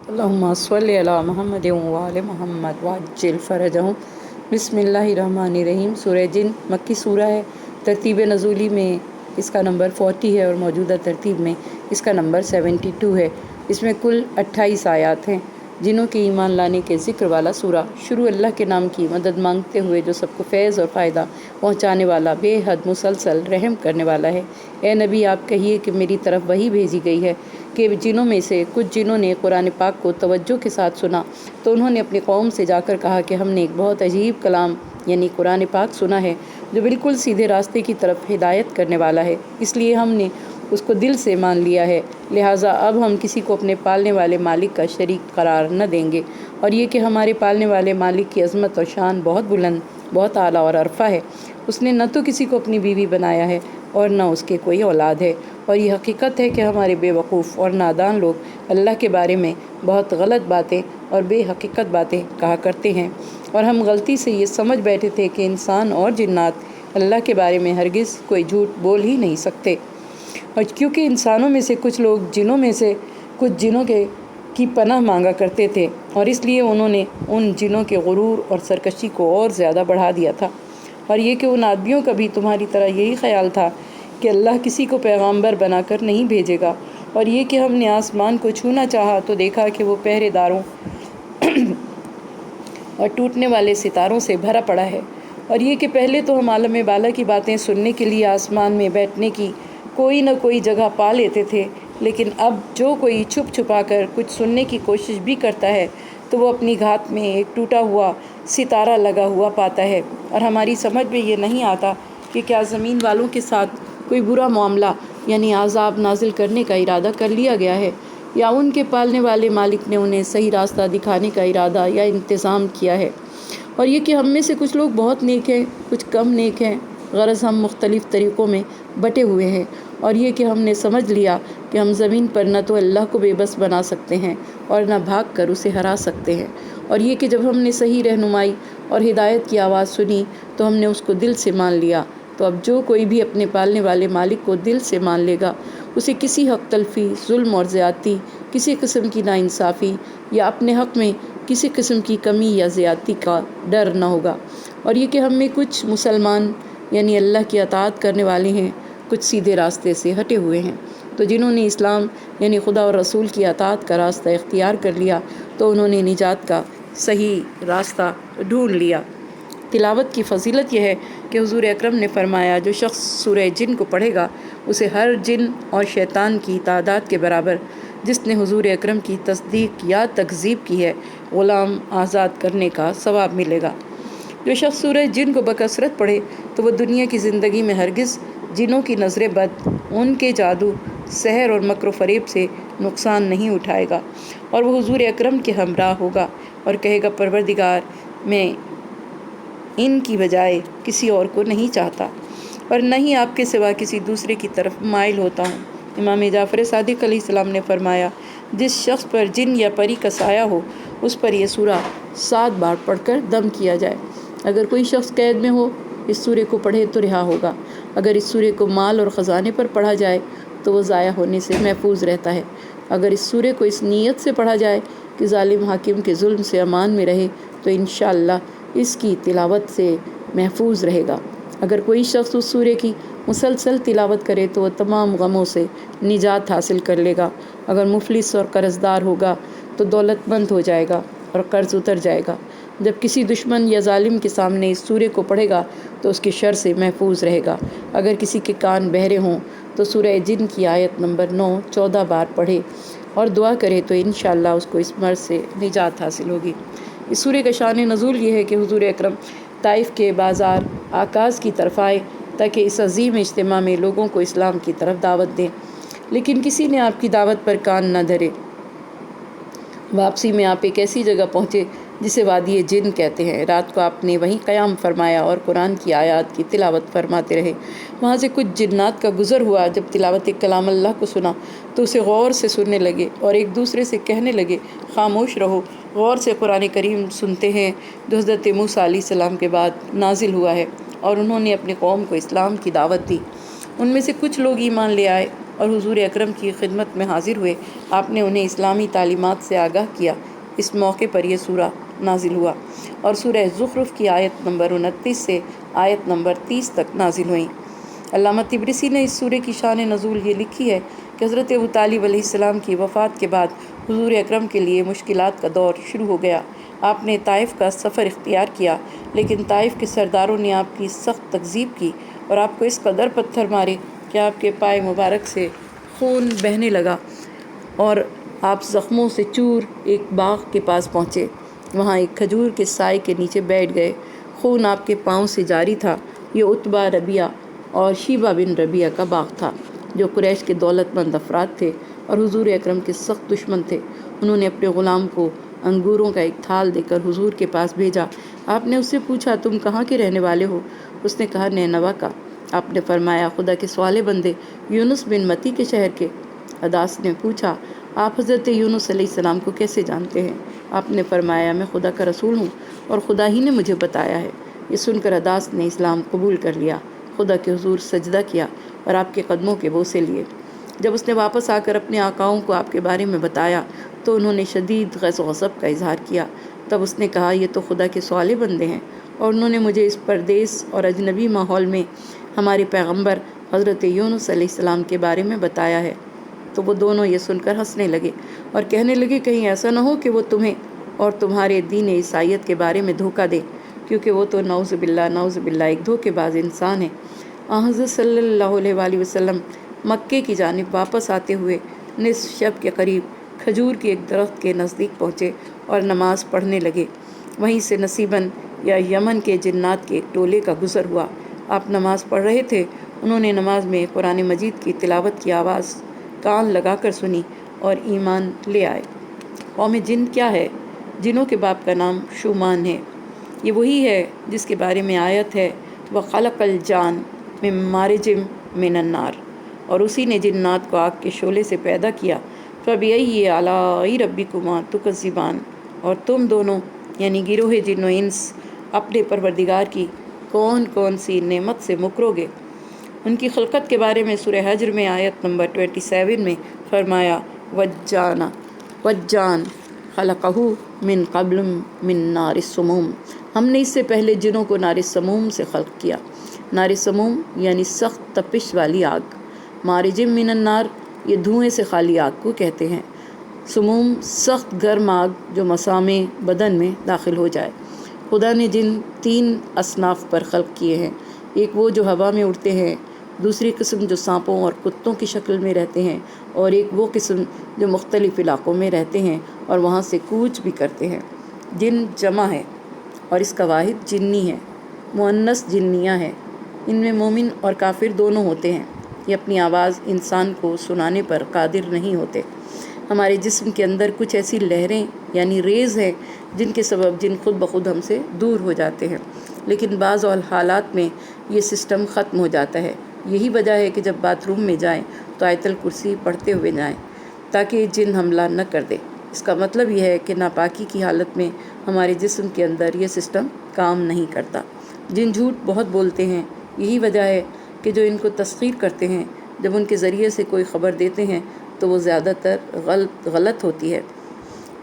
اللہم صلی علی محمد و آل محمد وعجل فرجہم۔ بسم اللہ الرحمن الرحیم۔ سورہ جن مکی سورہ ہے۔ ترتیب نزولی میں اس کا نمبر 40 ہے اور موجودہ ترتیب میں اس کا نمبر 72 ہے۔ اس میں کل 28 آیات ہیں۔ جنوں کے ایمان لانے کے ذکر والا سورہ۔ شروع اللہ کے نام کی مدد مانگتے ہوئے جو سب کو فیض اور فائدہ پہنچانے والا، بے حد مسلسل رحم کرنے والا ہے۔ اے نبی آپ کہیے کہ میری طرف وحی بھیجی گئی ہے کہ جنوں میں سے کچھ جنوں نے قرآن پاک کو توجہ کے ساتھ سنا تو انہوں نے اپنی قوم سے جا کر کہا کہ ہم نے ایک بہت عجیب کلام یعنی قرآن پاک سنا ہے جو بالکل سیدھے راستے کی طرف ہدایت کرنے والا ہے، اس لیے ہم نے اس کو دل سے مان لیا ہے، لہٰذا اب ہم کسی کو اپنے پالنے والے مالک کا شریک قرار نہ دیں گے، اور یہ کہ ہمارے پالنے والے مالک کی عظمت اور شان بہت بلند، بہت اعلیٰ اور عرفہ ہے۔ اس نے نہ تو کسی کو اپنی بیوی بنایا ہے اور نہ اس کے کوئی اولاد ہے، اور یہ حقیقت ہے کہ ہمارے بے وقوف اور نادان لوگ اللہ کے بارے میں بہت غلط باتیں اور بے حقیقت باتیں کہا کرتے ہیں، اور ہم غلطی سے یہ سمجھ بیٹھے تھے کہ انسان اور جنات اللہ کے بارے میں ہرگز کوئی جھوٹ بول ہی نہیں سکتے، اور کیونکہ انسانوں میں سے کچھ لوگ جنوں میں سے کچھ جنوں کی پناہ مانگا کرتے تھے، اور اس لیے انہوں نے ان جنوں کے غرور اور سرکشی کو اور زیادہ بڑھا دیا تھا، اور یہ کہ ان آدمیوں کا بھی تمہاری طرح یہی خیال تھا کہ اللہ کسی کو پیغامبر بنا کر نہیں بھیجے گا، اور یہ کہ ہم نے آسمان کو چھونا چاہا تو دیکھا کہ وہ پہرے داروں اور ٹوٹنے والے ستاروں سے بھرا پڑا ہے، اور یہ کہ پہلے تو ہم عالم بالا کی باتیں سننے کے لیے آسمان میں بیٹھنے کی کوئی نہ کوئی جگہ پا لیتے تھے، لیکن اب جو کوئی چھپ چھپا کر کچھ سننے کی کوشش بھی کرتا ہے تو وہ اپنی گھات میں ایک ٹوٹا ہوا ستارہ لگا ہوا پاتا ہے، اور ہماری سمجھ میں یہ نہیں آتا کہ کیا زمین والوں کے ساتھ کوئی برا معاملہ یعنی عذاب نازل کرنے کا ارادہ کر لیا گیا ہے، یا ان کے پالنے والے مالک نے انہیں صحیح راستہ دکھانے کا ارادہ یا انتظام کیا ہے، اور یہ کہ ہم میں سے کچھ لوگ بہت نیک ہیں، کچھ کم نیک ہیں، غرض ہم مختلف طریقوں میں بٹے ہوئے ہیں، اور یہ کہ ہم نے سمجھ لیا کہ ہم زمین پر نہ تو اللہ کو بے بس بنا سکتے ہیں اور نہ بھاگ کر اسے ہرا سکتے ہیں، اور یہ کہ جب ہم نے صحیح رہنمائی اور ہدایت کی آواز سنی تو ہم نے اس کو دل سے مان لیا، تو اب جو کوئی بھی اپنے پالنے والے مالک کو دل سے مان لے گا اسے کسی حق تلفی، ظلم اور زیادتی، کسی قسم کی ناانصافی یا اپنے حق میں کسی قسم کی کمی یا زیادتی کا ڈر نہ ہوگا، اور یہ کہ ہم میں کچھ مسلمان یعنی اللہ کی اطاعت کرنے والے ہیں، کچھ سیدھے راستے سے ہٹے ہوئے ہیں۔ تو جنہوں نے اسلام یعنی خدا اور رسول کی اطاعت کا راستہ اختیار کر لیا تو انہوں نے نجات کا صحیح راستہ ڈھونڈ لیا۔ تلاوت کی فضیلت یہ ہے کہ حضور اکرم نے فرمایا جو شخص سورہ جن کو پڑھے گا اسے ہر جن اور شیطان کی تعداد کے برابر جس نے حضور اکرم کی تصدیق یا تکذیب کی ہے غلام آزاد کرنے کا ثواب ملے گا۔ جو شخص سورہ جن کو بکثرت پڑھے تو وہ دنیا کی زندگی میں ہرگز جنوں کی نظر بد، ان کے جادو، سحر اور مکر و فریب سے نقصان نہیں اٹھائے گا، اور وہ حضور اکرم کے ہمراہ ہوگا اور کہے گا پروردگار میں ان کی بجائے کسی اور کو نہیں چاہتا اور نہ ہی آپ کے سوا کسی دوسرے کی طرف مائل ہوتا ہوں۔ امام جعفر صادق علیہ السلام نے فرمایا جس شخص پر جن یا پری کا سایہ ہو اس پر یہ سورہ 7 بار پڑھ کر دم کیا جائے۔ اگر کوئی شخص قید میں ہو اس سورے کو پڑھے تو رہا ہوگا، اگر اس سورے کو مال اور خزانے پر پڑھا جائے تو وہ ضائع ہونے سے محفوظ رہتا ہے، اگر اس سورے کو اس نیت سے پڑھا جائے کہ ظالم حاکم کے ظلم سے امان میں رہے تو انشاءاللہ اس کی تلاوت سے محفوظ رہے گا، اگر کوئی شخص اس سورے کی مسلسل تلاوت کرے تو وہ تمام غموں سے نجات حاصل کر لے گا، اگر مفلس اور قرض دار ہوگا تو دولت مند ہو جائے گا اور قرض اتر جائے گا، جب کسی دشمن یا ظالم کے سامنے اس سورے کو پڑھے گا تو اس کے شر سے محفوظ رہے گا، اگر کسی کے کان بہرے ہوں تو سورہ جن کی آیت نمبر 9 14 بار پڑھے اور دعا کرے تو انشاءاللہ اس کو اس مرض سے نجات حاصل ہوگی۔ اس سورے کا شان نزول یہ ہے کہ حضور اکرم طائف کے بازار آکاز کی طرف آئے تاکہ اس عظیم اجتماع میں لوگوں کو اسلام کی طرف دعوت دیں، لیکن کسی نے آپ کی دعوت پر کان نہ دھرے۔ واپسی میں آپ ایک ایسی جگہ پہنچے جسے وادی جن کہتے ہیں، رات کو آپ نے وہیں قیام فرمایا اور قرآن کی آیات کی تلاوت فرماتے رہے۔ وہاں سے کچھ جنات کا گزر ہوا، جب تلاوت کلام اللہ کو سنا تو اسے غور سے سننے لگے اور ایک دوسرے سے کہنے لگے خاموش رہو، غور سے قرآن کریم سنتے ہیں جو حضرت موسیٰ علیہ السلام کے بعد نازل ہوا ہے، اور انہوں نے اپنی قوم کو اسلام کی دعوت دی۔ ان میں سے کچھ لوگ ایمان لے آئے اور حضور اکرم کی خدمت میں حاضر ہوئے۔ آپ نے انہیں اسلامی تعلیمات سے آگاہ کیا۔ اس موقع پر یہ سورہ نازل ہوا اور سورہ زخرف کی آیت نمبر 29 سے آیت نمبر 30 تک نازل ہوئیں۔ علامہ طبرسی نے اس سورہ کی شان نزول یہ لکھی ہے کہ حضرت ابو طالب علیہ السلام کی وفات کے بعد حضور اکرم کے لیے مشکلات کا دور شروع ہو گیا۔ آپ نے طائف کا سفر اختیار کیا، لیکن طائف کے سرداروں نے آپ کی سخت تکذیب کی اور آپ کو اس قدر پتھر مارے کہ آپ کے پائے مبارک سے خون بہنے لگا اور آپ زخموں سے چور ایک باغ کے پاس پہنچے۔ وہاں ایک کھجور کے سائے کے نیچے بیٹھ گئے۔ خون آپ کے پاؤں سے جاری تھا۔ یہ عتبہ ربیعہ اور شیبہ بن ربیعہ کا باغ تھا، جو قریش کے دولت مند افراد تھے اور حضور اکرم کے سخت دشمن تھے۔ انہوں نے اپنے غلام کو انگوروں کا ایک تھال دے کر حضور کے پاس بھیجا۔ آپ نے اس سے پوچھا، تم کہاں کے رہنے والے ہو؟ اس نے کہا، نینوا کا۔ آپ نے فرمایا، خدا کے سوالے بندے یونس بن متی کے شہر کے۔ عداس نے پوچھا، آپ حضرت یونس علیہ السلام کو کیسے جانتے ہیں؟ آپ نے فرمایا، میں خدا کا رسول ہوں اور خدا ہی نے مجھے بتایا ہے۔ یہ سن کر عداس نے اسلام قبول کر لیا، خدا کے حضور سجدہ کیا اور آپ کے قدموں کے بوسے لیے۔ جب اس نے واپس آ کر اپنے آقاؤں کو آپ کے بارے میں بتایا تو انہوں نے شدید غضب و غضب کا اظہار کیا۔ تب اس نے کہا، یہ تو خدا کے سوالے بندے ہیں اور انہوں نے مجھے اس پردیس اور اجنبی ماحول میں ہمارے پیغمبر حضرت یونس علیہ السلام کے بارے میں بتایا ہے۔ تو وہ دونوں یہ سن کر ہنسنے لگے اور کہنے لگے، کہیں ایسا نہ ہو کہ وہ تمہیں اور تمہارے دین عیسائیت کے بارے میں دھوکہ دے، کیونکہ وہ تو نعوذ باللہ ایک دھوکے باز انسان ہے۔ حضرت صلی اللہ علیہ وآلہ وسلم مکے کی جانب واپس آتے ہوئے نصف شب کے قریب کھجور کے ایک درخت کے نزدیک پہنچے اور نماز پڑھنے لگے۔ وہیں سے نصیباً یا یمن کے جنات کے ایک ٹولے کا گزر ہوا۔ آپ نماز پڑھ رہے تھے۔ انہوں نے نماز میں قرآن مجید کی تلاوت کی آواز کان لگا کر سنی اور ایمان لے آئے۔ قوم جن کیا ہے؟ جنوں کے باپ کا نام شومان ہے۔ یہ وہی ہے جس کے بارے میں آیت ہے، وَخَلَقَ الْجَانَّ مِن مَارِجٍ مِّنَ النَّارِ، اور اسی نے جنات کو آگ کے شعلے سے پیدا کیا۔ فَبِأَيِّ آلَاءِ رَبِّكُمَا تُكَذِّبَانِ، اور تم دونوں یعنی گروہ جن و انس اپنے پروردگار کی کون کون سی نعمت سے مکرو گے۔ ان کی خلقت کے بارے میں سورہ حجر میں آیت نمبر 27 میں فرمایا، وَالجَّانَّ خَلَقَهُ مِن قَبْلُ مِن نَارِ السُّمُومِ، ہم نے اس سے پہلے جنوں کو نار سموم سے خلق کیا۔ نار سموم یعنی سخت تپش والی آگ۔ مارج من النار یہ دھوئیں سے خالی آگ کو کہتے ہیں۔ سموم سخت گرم آگ جو مسامع بدن میں داخل ہو جائے۔ خدا نے جن 3 اصناف پر خلق کیے ہیں، ایک وہ جو ہوا میں اڑتے ہیں، دوسری قسم جو سانپوں اور کتوں کی شکل میں رہتے ہیں، اور ایک وہ قسم جو مختلف علاقوں میں رہتے ہیں اور وہاں سے کوچ بھی کرتے ہیں۔ جن جمع ہے اور اس کا واحد جنی ہے، مؤنث جنیہ ہے۔ ان میں مومن اور کافر دونوں ہوتے ہیں۔ یہ اپنی آواز انسان کو سنانے پر قادر نہیں ہوتے۔ ہمارے جسم کے اندر کچھ ایسی لہریں یعنی ریز ہیں جن کے سبب جن خود بخود ہم سے دور ہو جاتے ہیں، لیکن بعض حالات میں یہ سسٹم ختم ہو جاتا ہے۔ یہی وجہ ہے کہ جب باتھ روم میں جائیں تو آیت الکرسی پڑھتے ہوئے جائیں تاکہ جن حملہ نہ کر دے۔ اس کا مطلب یہ ہے کہ ناپاکی کی حالت میں ہمارے جسم کے اندر یہ سسٹم کام نہیں کرتا۔ جن جھوٹ بہت بولتے ہیں، یہی وجہ ہے کہ جو ان کو تسخیر کرتے ہیں، جب ان کے ذریعے سے کوئی خبر دیتے ہیں تو وہ زیادہ تر غلط ہوتی ہے۔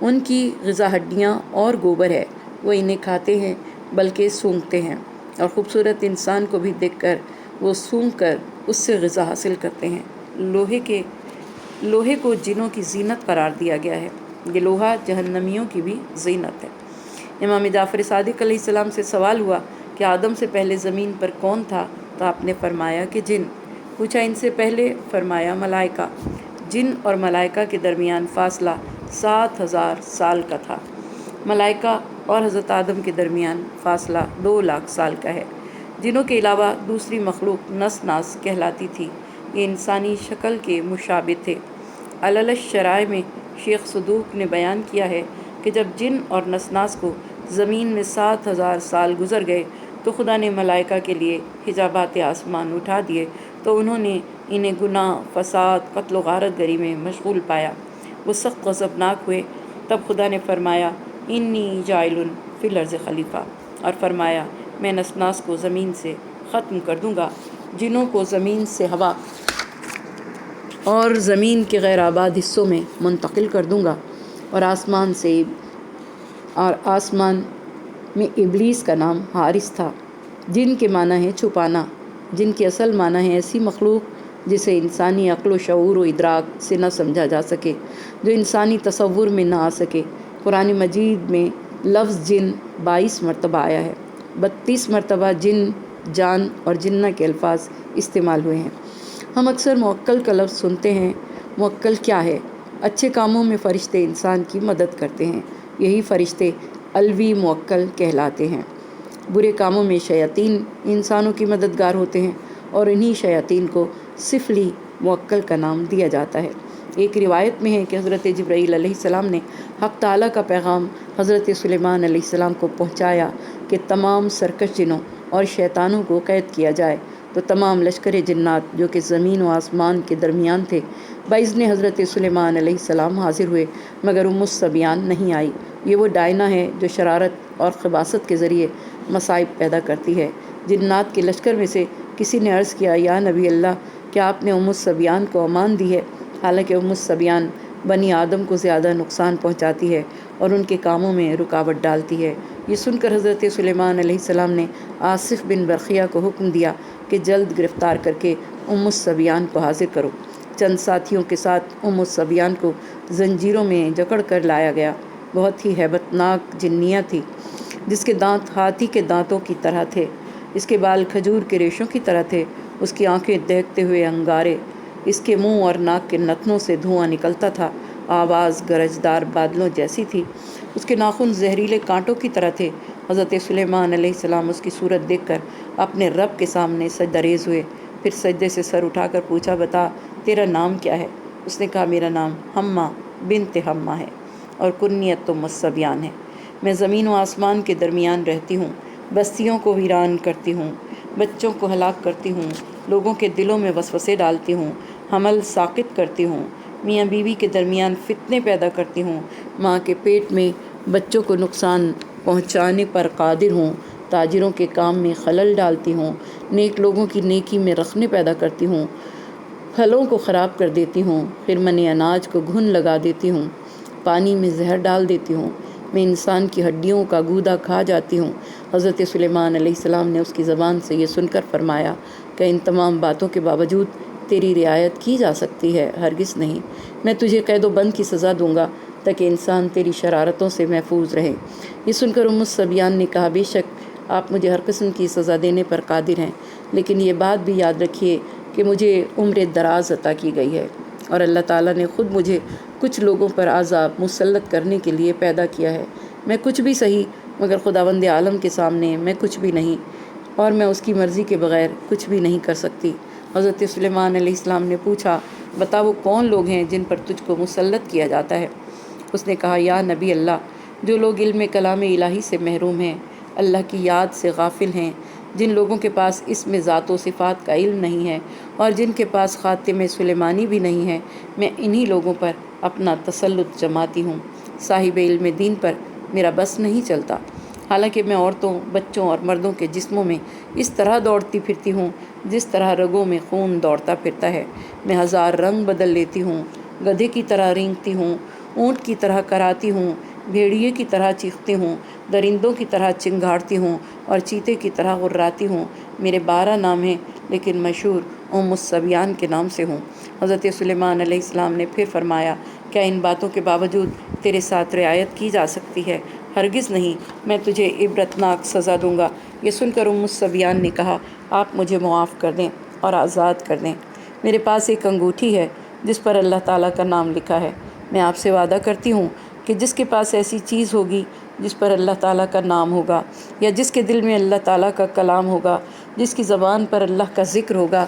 ان کی غذا ہڈیاں اور گوبر ہے، وہ انہیں کھاتے ہیں بلکہ سونگھتے ہیں، اور خوبصورت انسان کو بھی دیکھ کر وہ سونگھ کر اس سے غذا حاصل کرتے ہیں۔ لوہے کو جنوں کی زینت قرار دیا گیا ہے۔ یہ لوہا جہنمیوں کی بھی زینت ہے۔ امام جعفر صادق علیہ السلام سے سوال ہوا کہ آدم سے پہلے زمین پر کون تھا؟ تو آپ نے فرمایا کہ جن۔ پوچھا، ان سے پہلے؟ فرمایا ملائکہ۔ جن اور ملائکہ کے درمیان فاصلہ 7000 سال کا تھا۔ ملائکہ اور حضرت آدم کے درمیان فاصلہ 2 لاکھ سال کا ہے۔ جنوں کے علاوہ دوسری مخلوق نس ناس کہلاتی تھی۔ یہ انسانی شکل کے مشابہ تھے۔ علل الشرائع میں شیخ صدوق نے بیان کیا ہے کہ جب جن اور نسناس کو زمین میں 7000 سال گزر گئے تو خدا نے ملائکہ کے لیے حجابات آسمان اٹھا دیے، تو انہوں نے انہیں گناہ، فساد، قتل و غارت گری میں مشغول پایا۔ وہ سخت غضبناک ہوئے۔ تب خدا نے فرمایا، انی جاعل فی الارض خلیفہ، اور فرمایا میں نسناس کو زمین سے ختم کر دوں گا۔ جنوں کو زمین سے ہوا اور زمین کے غیر آباد حصوں میں منتقل کر دوں گا۔ اور آسمان میں ابلیس کا نام حارث تھا، جن کے معنی ہے چھپانا، جن کی اصل معنی ہے ایسی مخلوق جسے انسانی عقل و شعور و ادراک سے نہ سمجھا جا سکے، جو انسانی تصور میں نہ آ سکے۔ قرآن مجید میں لفظ جن 22 مرتبہ آیا ہے، 32 مرتبہ جن، جان اور جنہ کے الفاظ استعمال ہوئے ہیں۔ ہم اکثر موکل کا لفظ سنتے ہیں۔ موکل کیا ہے؟ اچھے کاموں میں فرشتے انسان کی مدد کرتے ہیں، یہی فرشتے الوی موکل کہلاتے ہیں۔ برے کاموں میں شیاطین انسانوں کی مددگار ہوتے ہیں، اور انہی شیاطین کو سفلی موکل کا نام دیا جاتا ہے۔ ایک روایت میں ہے کہ حضرت جبرائیل علیہ السلام نے حق تعالیٰ کا پیغام حضرت سلیمان علیہ السلام کو پہنچایا کہ تمام سرکش جنوں اور شیطانوں کو قید کیا جائے، تو تمام لشکر جنات جو کہ زمین و آسمان کے درمیان تھے باذن حضرت سلیمان علیہ السلام حاضر ہوئے، مگر الصبیان نہیں آئی۔ یہ وہ ڈائنا ہے جو شرارت اور خباثت کے ذریعے مصائب پیدا کرتی ہے۔ جنات کے لشکر میں سے کسی نے عرض کیا، یا نبی اللہ، کیا آپ نے الصبیان کو امان دی ہے؟ حالانکہ الصبیان بنی آدم کو زیادہ نقصان پہنچاتی ہے اور ان کے کاموں میں رکاوٹ ڈالتی ہے۔ یہ سن کر حضرت سلیمان علیہ السلام نے آصف بن برقیہ کو حکم دیا کہ جلد گرفتار کر کے الصبیان کو حاضر کرو۔ چند ساتھیوں کے ساتھ الصبیان کو زنجیروں میں جکڑ کر لایا گیا۔ بہت ہی ہیبت ناک جنیہ تھی، جس کے دانت ہاتھی کے دانتوں کی طرح تھے، اس کے بال کھجور کے ریشوں کی طرح تھے، اس کی آنکھیں دہکتے ہوئے انگارے، اس کے منہ اور ناک کے نتنوں سے دھواں نکلتا تھا، آواز گرجدار بادلوں جیسی تھی، اس کے ناخن زہریلے کانٹوں کی طرح تھے۔ حضرت سلیمان علیہ السلام اس کی صورت دیکھ کر اپنے رب کے سامنے سجدہ ریز ہوئے، پھر سجدے سے سر اٹھا کر پوچھا، بتا تیرا نام کیا ہے؟ اس نے کہا، میرا نام حمہ بنت حمہ ہے اور کنیت الصبیان ہے۔ میں زمین و آسمان کے درمیان رہتی ہوں، بستیوں کو ویران کرتی ہوں، بچوں کو ہلاک کرتی ہوں، لوگوں کے دلوں میں وسوسے ڈالتی ہوں، حمل ساقط کرتی ہوں، میاں بیوی کے درمیان فتنے پیدا کرتی ہوں، ماں کے پیٹ میں بچوں کو نقصان پہنچانے پر قادر ہوں، تاجروں کے کام میں خلل ڈالتی ہوں، نیک لوگوں کی نیکی میں رخنے پیدا کرتی ہوں، پھلوں کو خراب کر دیتی ہوں، پھر میں اناج کو گھن لگا دیتی ہوں، پانی میں زہر ڈال دیتی ہوں، میں انسان کی ہڈیوں کا گودا کھا جاتی ہوں۔ حضرت سلیمان علیہ السلام نے اس کی زبان سے یہ سن کر فرمایا کہ ان تمام باتوں کے باوجود تیری رعایت کی جا سکتی ہے؟ ہرگز نہیں، میں تجھے قید و بند کی سزا دوں گا تاکہ انسان تیری شرارتوں سے محفوظ رہے۔ یہ سن کر الصبیان نے کہا، بے شک آپ مجھے ہر قسم کی سزا دینے پر قادر ہیں، لیکن یہ بات بھی یاد رکھیے کہ مجھے عمر دراز عطا کی گئی ہے، اور اللہ تعالیٰ نے خود مجھے کچھ لوگوں پر عذاب مسلط کرنے کے لیے پیدا کیا ہے۔ میں کچھ بھی صحیح، مگر خداوند عالم کے سامنے میں کچھ بھی نہیں، اور میں اس کی مرضی کے بغیر کچھ بھی نہیں کر سکتی۔ حضرت سلیمان علیہ السلام نے پوچھا، بتا وہ کون لوگ ہیں جن پر تجھ کو مسلط کیا جاتا ہے؟ اس نے کہا، یا نبی اللہ، جو لوگ علم کلام الہی سے محروم ہیں، اللہ کی یاد سے غافل ہیں، جن لوگوں کے پاس اس میں ذات و صفات کا علم نہیں ہے، اور جن کے پاس خاتم سلیمانی بھی نہیں ہے، میں انہی لوگوں پر اپنا تسلط جماتی ہوں۔ صاحب علم دین پر میرا بس نہیں چلتا، حالانکہ میں عورتوں، بچوں اور مردوں کے جسموں میں اس طرح دوڑتی پھرتی ہوں جس طرح رگوں میں خون دوڑتا پھرتا ہے۔ میں ہزار رنگ بدل لیتی ہوں، گدھے کی طرح رینگتی ہوں، اونٹ کی طرح کراتی ہوں، بھیڑیے کی طرح چیختی ہوں، درندوں کی طرح چنگھاڑتی ہوں اور چیتے کی طرح غراتی ہوں۔ میرے 12 نام ہیں، لیکن مشہور الصبیان کے نام سے ہوں۔ حضرت سلیمان علیہ السلام نے پھر فرمایا، کیا ان باتوں کے باوجود تیرے ساتھ رعایت کی جا سکتی ہے؟ ہرگز نہیں، میں تجھے عبرتناک سزا دوں گا۔ یہ سن کر الصبیان نے کہا، آپ مجھے معاف کر دیں اور آزاد کر دیں۔ میرے پاس ایک انگوٹھی ہے جس پر اللہ تعالیٰ کا نام لکھا ہے۔ میں آپ سے وعدہ کرتی ہوں کہ جس کے پاس ایسی چیز ہوگی جس پر اللہ تعالیٰ کا نام ہوگا، یا جس کے دل میں اللہ تعالیٰ کا کلام ہوگا، جس کی زبان پر اللہ کا ذکر ہوگا،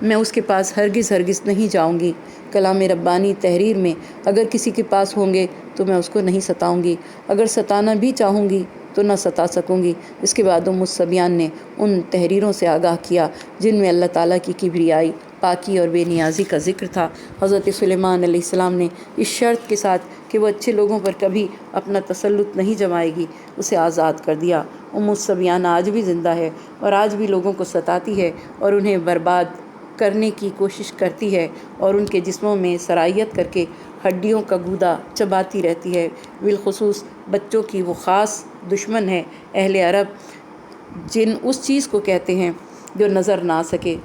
میں اس کے پاس ہرگز نہیں جاؤں گی۔ کلام ربانی تحریر میں اگر کسی کے پاس ہوں گے تو میں اس کو نہیں ستاؤں گی، اگر ستانا بھی چاہوں گی تو نہ ستا سکوں گی۔ اس کے بعد الصبیان نے ان تحریروں سے آگاہ کیا جن میں اللہ تعالیٰ کی کبریائی، پاکی اور بے نیازی کا ذکر تھا۔ حضرت سلیمان علیہ السلام نے اس شرط کے ساتھ کہ وہ اچھے لوگوں پر کبھی اپنا تسلط نہیں جمائے گی، اسے آزاد کر دیا۔ الصبیان آج بھی زندہ ہے اور آج بھی لوگوں کو ستاتی ہے اور انہیں برباد کرنے کی کوشش کرتی ہے اور ان کے جسموں میں سرایت کر کے ہڈیوں کا گودا چباتی رہتی ہے۔ بالخصوص بچوں کی وہ خاص دشمن ہے اہل عرب، جن اس چیز کو کہتے ہیں جو نظر نہ آ سکے۔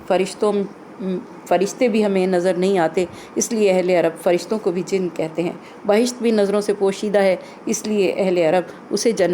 فرشتے بھی ہمیں نظر نہیں آتے، اس لیے اہل عرب فرشتوں کو بھی جن کہتے ہیں۔ بہشت بھی نظروں سے پوشیدہ ہے، اس لیے اہل عرب اسے جنت